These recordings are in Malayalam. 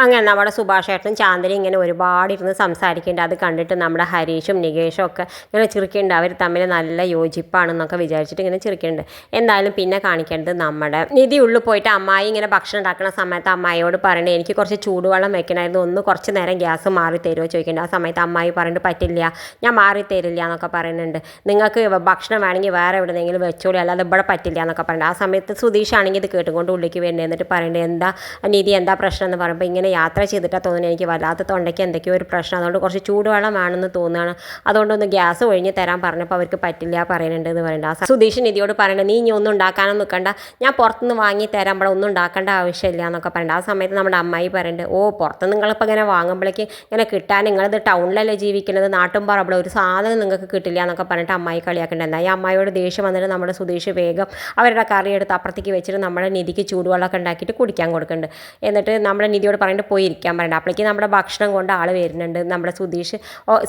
അങ്ങനെ നമ്മുടെ സുഭാഷ് ഏട്ടനും ചാന്ദിനി ഇങ്ങനെ ഒരുപാട് ഇരുന്ന് സംസാരിക്കുന്നുണ്ട്. അത് കണ്ടിട്ട് നമ്മുടെ ഹരീഷും നികേഷും ഒക്കെ ഇങ്ങനെ ചിരിക്കുന്നുണ്ട്. അവർ തമ്മിൽ നല്ല യോജിപ്പാണെന്നൊക്കെ വിചാരിച്ചിട്ട് ഇങ്ങനെ ചിരിക്കുന്നുണ്ട്. എന്തായാലും പിന്നെ കാണിക്കേണ്ടത് നമ്മുടെ നിധി ഉള്ളിൽ പോയിട്ട് അമ്മായി ഇങ്ങനെ ഭക്ഷണം ഉണ്ടാക്കുന്ന സമയത്ത് അമ്മായിയോട് പറയണേ എനിക്ക് കുറച്ച് ചൂടുവെള്ളം വെക്കണമായിരുന്നു, ഒന്ന് കുറച്ച് നേരം ഗ്യാസ് മാറി തരുമോ ചോദിക്കുന്നുണ്ട്. ആ സമയത്ത് അമ്മായി പറഞ്ഞിട്ട് പറ്റില്ല, ഞാൻ മാറി തരില്ല എന്നൊക്കെ പറയുന്നുണ്ട്. നിങ്ങൾക്ക് ഭക്ഷണം വേണമെങ്കിൽ വേറെ എവിടെയെങ്കിലും വെച്ചോളൂ, അല്ലാതെ ഇവിടെ പറ്റില്ല എന്നൊക്കെ പറയുന്നുണ്ട്. ആ സമയത്ത് സുധീഷ് ആണെങ്കിൽ ഇത് കേട്ടുകൊണ്ട് ഉള്ളിലേക്ക് വരുന്നത്. എന്നിട്ട് പറയേണ്ടത് എന്താ നിധി എന്താ പ്രശ്നം എന്ന് പറയുമ്പോൾ ഇങ്ങനെ യാത്ര ചെയ്തിട്ടാണ് തോന്നുന്നത് എനിക്ക് വല്ലാത്ത തൊണ്ടയ്ക്ക് എന്തൊക്കെയോ ഒരു പ്രശ്നം, അതുകൊണ്ട് കുറച്ച് ചൂടുവെള്ളം വേണമെന്ന് തോന്നുകയാണ്, അതുകൊണ്ടൊന്ന് ഗ്യാസ് ഒഴിഞ്ഞ് തരാൻ പറഞ്ഞപ്പോൾ അവർക്ക് പറ്റില്ല പറയുന്നുണ്ട് എന്ന് പറയുന്നുണ്ട്. ആ സുധീഷ് നിധിയോട് പറയുന്നത് നീ ഇനി ഒന്നും ഉണ്ടാക്കാനൊന്നും നിൽക്കണ്ട, ഞാൻ പുറത്തുനിന്ന് വാങ്ങി തരാൻ ഇവിടെ ഒന്നും ഉണ്ടാക്കേണ്ട ആവശ്യമില്ല എന്നൊക്കെ പറയുന്നുണ്ട്. ആ സമയത്ത് നമ്മുടെ അമ്മായി പറയുന്നുണ്ട് ഓ പുറത്ത് നിങ്ങളിപ്പോൾ ഇങ്ങനെ വാങ്ങുമ്പോഴേക്ക് ഇങ്ങനെ കിട്ടാൻ നിങ്ങളിത് ടൗണിലല്ലേ ജീവിക്കുന്നത്, നാട്ടും പറ ഒരു സാധനം നിങ്ങൾക്ക് കിട്ടില്ല എന്നൊക്കെ പറഞ്ഞിട്ട് അമ്മായി കളിയാക്കേണ്ടത്. എന്നാൽ ഈ അമ്മായിയോട് ദേഷ്യം വന്നിട്ട് നമ്മുടെ സുധീഷ് വേഗം അവരുടെ കറി എടുത്ത് അപ്പുറത്തേക്ക് വെച്ചിട്ട് നമ്മുടെ നിധിക്ക് ചൂടുവെള്ളമൊക്കെ ഉണ്ടാക്കിയിട്ട് കുടിക്കാൻ കൊടുക്കുന്നുണ്ട്. എന്നിട്ട് നമ്മുടെ നിധിയോട് പറഞ്ഞിട്ട് പോയി ഇരിക്കാൻ പറയുന്നത്. അപ്പോഴേക്കും നമ്മുടെ ഭക്ഷണം കൊണ്ട് ആൾ വരുന്നുണ്ട്. നമ്മുടെ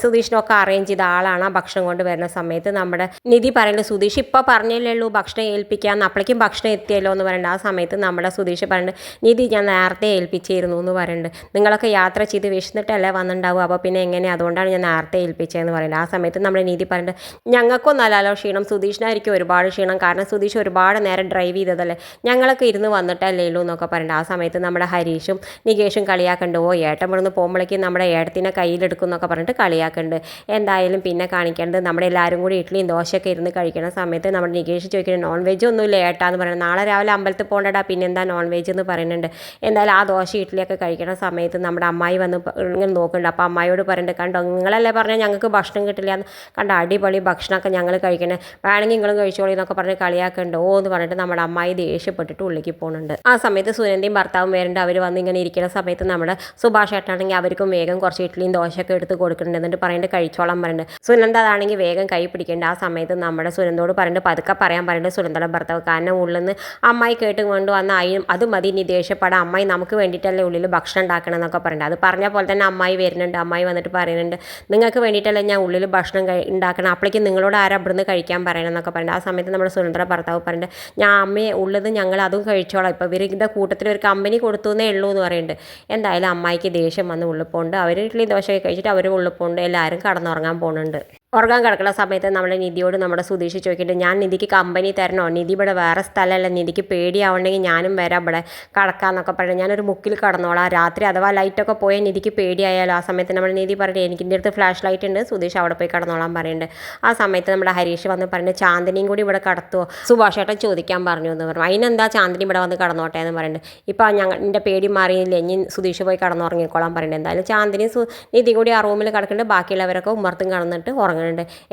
സുധീഷിനൊക്കെ അറേഞ്ച് ചെയ്ത ആളാണ് ആ ഭക്ഷണം കൊണ്ട് വരുന്ന സമയത്ത് നമ്മുടെ നിധി പറയുന്നത് സുധീഷ് ഇപ്പോൾ പറഞ്ഞല്ലേ ഉള്ളൂ ഭക്ഷണം ഏൽപ്പിക്കാമെന്ന്, അപ്പോഴേക്കും ഭക്ഷണം എത്തിയല്ലോ എന്ന് പറയുന്നുണ്ട്. ആ സമയത്ത് നമ്മുടെ സുധീഷ് പറയുന്നത് നിധി ഞാൻ നേരത്തെ ഏൽപ്പിച്ചിരുന്നു എന്ന് പറയുന്നുണ്ട്. നിങ്ങളൊക്കെ യാത്ര ചെയ്ത് വിശന്നിട്ടല്ലേ വന്നിട്ടുണ്ടാവും, അപ്പോൾ പിന്നെ എങ്ങനെ, അതുകൊണ്ടാണ് ഞാൻ നേരത്തെ ഏൽപ്പിച്ചതെന്ന് പറയുന്നത്. ആ സമയത്ത് നമ്മുടെ നിധി പറയുന്നത് ഞങ്ങൾക്കൊന്നല്ലല്ലോ ക്ഷീണം, സുധീഷിനായിരിക്കും ഒരുപാട് ക്ഷീണം, കാരണം സുധീഷ് ഒരുപാട് നേരം ഡ്രൈവ് ചെയ്തതല്ലേ, ഞങ്ങളൊക്കെ ഇരുന്ന് വന്നിട്ടല്ലേ ഉള്ളൂ എന്നൊക്കെ പറയുന്നുണ്ട്. ആ സമയത്ത് നമ്മുടെ ഹരീഷും നികേഷും കളിയാക്കുന്നുണ്ട് ഓ ഏട്ടൻ ഇവിടുന്ന് പോകുമ്പോഴേക്കും നമ്മുടെ ഏട്ടത്തിനെ കയ്യിലെടുക്കും എന്നൊക്കെ പറഞ്ഞിട്ട് കളിയാക്കുന്നുണ്ട്. എന്തായാലും പിന്നെ കാണിക്കേണ്ടത് നമ്മുടെ എല്ലാവരും കൂടി ഇഡ്ഡലിയും ദോശയൊക്കെ ഇരുന്ന് കഴിക്കുന്ന സമയത്ത് നമ്മുടെ നികേഷ് ചോദിക്കുന്നത് നോൺ വെജ് ഒന്നുമില്ല ഏട്ടാന്ന് പറയുന്നത്, നാളെ രാവിലെ അമ്പലത്തിൽ പോകണ്ടടാ പിന്നെന്താ നോൺ വെജ് എന്ന് പറയുന്നുണ്ട്. എന്തായാലും ആ ദോശ ഇഡ്ഡലിയൊക്കെ കഴിക്കുന്ന സമയത്ത് നമ്മുടെ അമ്മായി വന്ന് ഇങ്ങനെ നോക്കുന്നുണ്ട്. അപ്പോൾ അമ്മായിയോട് പറയുന്നുണ്ട് കണ്ടോ നിങ്ങളല്ലേ പറഞ്ഞാൽ ഞങ്ങൾക്ക് ഭക്ഷണം കിട്ടില്ല എന്ന്, കണ്ട അടിപൊളി ഭക്ഷണമൊക്കെ ഞങ്ങൾ കഴിക്കണേ, വേണമെങ്കിൽ നിങ്ങളും കഴിച്ചോളി എന്നൊക്കെ പറഞ്ഞ് കളിയാക്കുന്നുണ്ട്. ഓ എന്ന് പറഞ്ഞിട്ട് നമ്മുടെ അമ്മായി ദേഷ്യപ്പെട്ടിട്ട് ഉള്ളിലേക്ക് പോകുന്നുണ്ട്. ആ സമയത്ത് സുനന്ദയും ഭർത്താവും വരുന്നുണ്ട്. അവർ വന്ന് ഇങ്ങനെ ഇരിക്കുന്ന സമയത്ത് നമ്മുടെ സുഭാഷ് ഏട്ടനാണെങ്കിൽ അവർക്കും വേഗം കുറച്ച് ഇഡ്ഡലിയും ദോശയൊക്കെ എടുത്ത് കൊടുക്കുന്നുണ്ട്. എന്നിട്ട് പറയുന്നത് കഴിച്ചോളം പറയുന്നുണ്ട്. സുനന്ദ അതാണെങ്കിൽ വേഗം കൈ പിടിക്കേണ്ട. ആ സമയത്ത് നമ്മുടെ സുനന്ദോട് പറഞ്ഞിട്ട് പതുക്കെ പറയാൻ പറയുന്നുണ്ട് സുനന്ദയുടെ ഭർത്താവ്, കാരണം ഉള്ളിൽ നിന്ന് അമ്മായി കേട്ടും കൊണ്ട് വന്ന അതിനും അത് മതി ഇനി ദേഷ്യപ്പെടാം, അമ്മായി നമുക്ക് വേണ്ടിയിട്ടല്ലേ ഉള്ളിൽ ഭക്ഷണം ഉണ്ടാക്കണം എന്നൊക്കെ പറയുന്നുണ്ട്. അത് പറഞ്ഞ പോലെ തന്നെ അമ്മായി വരുന്നുണ്ട്. അമ്മായി വന്നിട്ട് പറയുന്നുണ്ട് നിങ്ങൾക്ക് വേണ്ടിയിട്ടല്ലേ ഞാൻ ഉള്ളിൽ ഭക്ഷണം ഉണ്ടാക്കണം, അപ്പോഴേക്കും നിങ്ങളോട് ആരാ ഇവിടുന്ന് കഴിക്കാൻ പറയണം എന്നൊക്കെ പറയുന്നത്. ആ സമയത്ത് നമ്മുടെ സുനന്ദയുടെ ഭർത്താവ് പറയുന്നുണ്ട് ഞാൻ അമ്മയെ ഉള്ളത് ഞങ്ങൾ അതും കഴിച്ചോളാം, ഇപ്പോൾ ഇവരുടെ കൂട്ടത്തിൽ ഒരു കമ്പനി കൊടുത്തു എന്നേ ഉള്ളൂ എന്ന് പറയുന്നുണ്ട്. എന്തായാലും അമ്മായിക്ക് ദേഷ്യം വന്ന് ഉള്ളിപ്പോണ്ട്. അവർ ഇഡ്ഡലി ദോശയൊക്കെ കഴിച്ചിട്ട് അവർ ഉള്ളിപ്പോണ്ട് എല്ലാവരും കടന്നുറങ്ങാൻ പോകുന്നുണ്ട്. ഉറങ്ങാൻ കിടക്കുന്ന സമയത്ത് നമ്മുടെ നിധിയോട് നമ്മുടെ സുധീഷ് ചോദിക്കുന്നുണ്ട് ഞാൻ നിധിക്ക് കമ്പനി തരണോ, നിധി ഇവിടെ വേറെ സ്ഥലമല്ല, നിധിക്ക് പേടിയാവണമെങ്കിൽ ഞാനും വരാം ഇവിടെ കടക്കാമെന്നൊക്കെ പറയുന്നത്, ഞാനൊരു മുക്കിൽ കടന്നോളാം, രാത്രി അഥവാ ലൈറ്റൊക്കെ പോയാൽ നിധിക്ക് പേടിയായാലോ. ആ സമയത്ത് നമ്മുടെ നിധി പറയുന്നത് എനിക്കിൻ്റെ അടുത്ത് ഫ്ലാഷ് ലൈറ്റ് ഉണ്ട്, സുധീഷ് അവിടെ പോയി കടന്നോളാൻ പറയുന്നുണ്ട്. ആ സമയത്ത് നമ്മുടെ ഹരീഷ് വന്ന് പറയുന്നത് ചാന്ദിനിയും കൂടി ഇവിടെ കടത്തുമോ, സുഭാഷ് ഏട്ടൻ ചോദിക്കാൻ പറഞ്ഞു എന്ന് പറഞ്ഞു. അതിനെന്താ ചാന്ദിനി ഇവിടെ വന്ന് കടന്നോട്ടെ എന്ന് പറയുന്നുണ്ട്. ഇപ്പോൾ എൻ്റെ പേടി മാറിയില്ലേ, ഇനി സുധീഷ് പോയി കടന്നുറങ്ങിക്കോളാൻ പറയുന്നുണ്ട്. എന്തായാലും ചാന്ദിനി നിധി കൂടി ആ റൂമിൽ കിടക്കുന്നുണ്ട്, ബാക്കിയുള്ളവരൊക്കെ ഉമ്മർത്തും കടന്നിട്ട് ഉറങ്ങുന്നുണ്ട്.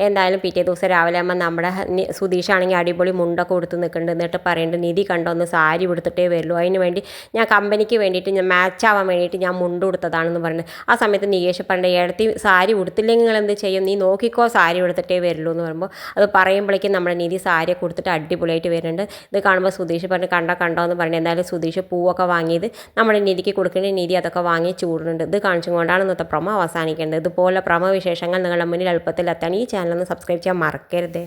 എന്തായാലും പിറ്റേ ദിവസം രാവിലെ ആകുമ്പോൾ നമ്മുടെ സുധീഷാണെങ്കിൽ അടിപൊളി മുണ്ടൊക്കെ കൊടുത്ത് നിൽക്കുന്നുണ്ട്. എന്നിട്ട് പറയുന്നുണ്ട് നിധി കണ്ടൊന്ന് സാരി ഉടുത്തിട്ടേ വരുള്ളൂ, അതിന് വേണ്ടി ഞാൻ കമ്പനിക്ക് വേണ്ടിയിട്ട് ഞാൻ മാച്ച് ആവാൻ വേണ്ടിയിട്ട് ഞാൻ മുണ്ട് കൊടുത്തതാണെന്ന് പറയുന്നത്. ആ സമയത്ത് നികേഷ് പറഞ്ഞ ഏടത്തി സാരി ഉടുത്തില്ലെങ്കിൽ നിങ്ങൾ എന്ത് ചെയ്യും, നീ നോക്കിക്കോ സാരി ഉടുത്തിട്ടേ വരുള്ളൂ എന്ന് പറയുമ്പോൾ അത് പറയുമ്പോഴേക്കും നമ്മുടെ നിധി സാരിയൊക്കെ കൊടുത്തിട്ട് അടിപൊളിയായിട്ട് വരുന്നുണ്ട്. ഇത് കാണുമ്പോൾ സുധീഷ് പറഞ്ഞ് കണ്ടോ എന്ന് പറഞ്ഞു. എന്തായാലും സുധീഷ് പൂവൊക്കെ വാങ്ങിയത് നമ്മുടെ നിധിക്ക് കൊടുക്കേണ്ട, നിധി അതൊക്കെ വാങ്ങി ചൂടുന്നുണ്ട്. ഇത് കാണിച്ചുകൊണ്ടാണ് ഇന്നത്തെ പ്രമോ അവസാനിക്കേണ്ടത്. ഇതുപോലെ പ്രമോ വിശേഷങ്ങൾ നിങ്ങളുടെ മുന്നിൽ എളുപ്പത്തിൽ എത്താൻ ഈ ചാനൽ ഒന്ന് സബ്സ്ക്രൈബ് ചെയ്യാൻ മറക്കരുത്.